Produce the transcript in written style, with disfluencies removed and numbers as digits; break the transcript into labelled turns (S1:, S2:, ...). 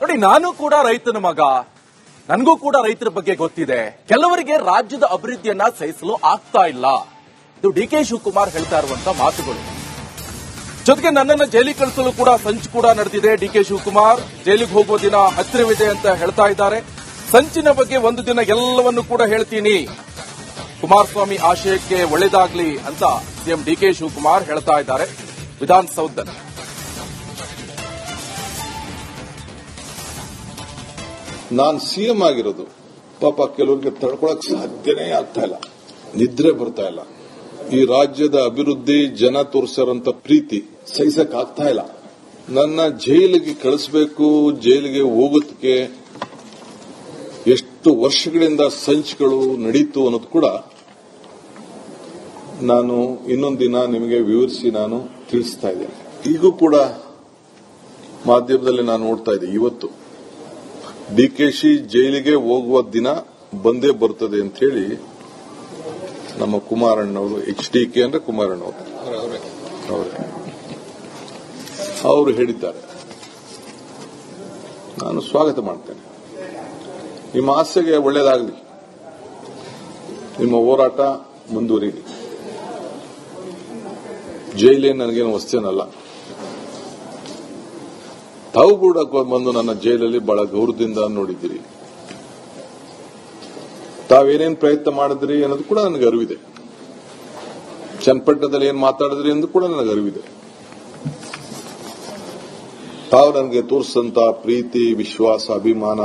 S1: ನೋಡಿ, ನಾನು ಕೂಡ ರೈತನ ಮಗ, ನನಗೂ ಕೂಡ ರೈತರ ಬಗ್ಗೆ ಗೊತ್ತಿದೆ. ಕೆಲವರಿಗೆ ರಾಜ್ಯದ ಅಭಿವೃದ್ಧಿಯನ್ನ ಸಹಿಸಲು ಆಗ್ತಾ ಇಲ್ಲ. ಇದು ಡಿ.ಕೆ. ಶಿವಕುಮಾರ್ ಹೇಳ್ತಾ ಇರುವಂತ ಮಾತುಗಳು. ಜೊತೆಗೆ ನನ್ನನ್ನು ಜೈಲಿಗೆ ಕಳಿಸಲು ಕೂಡ ಸಂಚು ಕೂಡ ನಡೆದಿದೆ. ಡಿ.ಕೆ. ಶಿವಕುಮಾರ್ ಜೈಲಿಗೆ ಹೋಗುವ ದಿನ ಹತ್ತಿರವಿದೆ ಅಂತ ಹೇಳ್ತಾ ಇದ್ದಾರೆ. ಸಂಚಿನ ಬಗ್ಗೆ ಒಂದು ದಿನ ಎಲ್ಲವನ್ನೂ ಕೂಡ ಹೇಳ್ತೀನಿ, ಕುಮಾರಸ್ವಾಮಿ ಆಶಯಕ್ಕೆ ಒಳ್ಳೆಯದಾಗ್ಲಿ ಅಂತ ಸಿಎಂ ಡಿ.ಕೆ. ಶಿವಕುಮಾರ್ ಹೇಳ್ತಾ ಇದ್ದಾರೆ ವಿಧಾನಸೌಧದಲ್ಲಿ.
S2: ನಾನು ಸಿಎಂ ಆಗಿರೋದು ಪಾಪ ಕೆಲವರಿಗೆ ತಡ್ಕೊಳಕ್ ಸಾಧ್ಯನೇ ಆಗ್ತಾ ಇಲ್ಲ, ನಿದ್ರೆ ಬರ್ತಾ ಇಲ್ಲ. ಈ ರಾಜ್ಯದ ಅಭಿವೃದ್ಧಿ, ಜನ ತೋರಿಸಿರೋಂತ ಪ್ರೀತಿ ಸಹಿಸಕ್ ಆಗ್ತಾ ಇಲ್ಲ. ನನ್ನ ಜೈಲಿಗೆ ಕಳಿಸಬೇಕು, ಜೈಲಿಗೆ ಹೋಗೋದಕ್ಕೆ ಎಷ್ಟು ವರ್ಷಗಳಿಂದ ಸಂಚುಗಳು ನಡೀತು ಅನ್ನೋದು ಕೂಡ ನಾನು ಇನ್ನೊಂದು ದಿನ ನಿಮಗೆ ವಿವರಿಸಿ ನಾನು ತಿಳಿಸ್ತಾ ಇದ್ದೇನೆ. ಈಗೂ ಕೂಡ ಮಾಧ್ಯಮದಲ್ಲಿ ನಾನು ನೋಡ್ತಾ ಇದ್ದೆ, ಇವತ್ತು ಡಿಕೆಶಿ ಜೈಲಿಗೆ ಹೋಗುವ ದಿನ ಬಂದೇ ಬರ್ತದೆ ಅಂತ ಹೇಳಿ ನಮ್ಮ ಕುಮಾರಣ್ಣವರು, HDK ಅಂದ್ರೆ ಕುಮಾರಣ್ಣವರು ಅವರು ಹೇಳಿದ್ದಾರೆ. ನಾನು ಸ್ವಾಗತ ಮಾಡ್ತೇನೆ. ನಿಮ್ಮ ಆಸೆಗೆ ಒಳ್ಳೆಯದಾಗಲಿ, ನಿಮ್ಮ ಹೋರಾಟ ಮುಂದುವರಿಲಿ. ಜೈಲೇ ನನಗೇನು ವಸ್ತೇನಲ್ಲ. ತಾವು ಕೂಡ ಬಂದು ನನ್ನ ಜೈಲಲ್ಲಿ ಬಹಳ ಗೌರವದಿಂದ ನೋಡಿದ್ದೀರಿ. ತಾವೇನೇನು ಪ್ರಯತ್ನ ಮಾಡಿದ್ರಿ ಅನ್ನೋದು ಕೂಡ ನನಗೆ ಅರಿವಿದೆ. ಚನ್ನಪಟ್ಟಣದಲ್ಲಿ ಏನ್ ಮಾತಾಡಿದ್ರಿ ಎಂದು ಕೂಡ ನನಗೆ ಅರಿವಿದೆ. ತಾವು ನನಗೆ ತೋರಿಸಿದಂತ ಪ್ರೀತಿ, ವಿಶ್ವಾಸ, ಅಭಿಮಾನ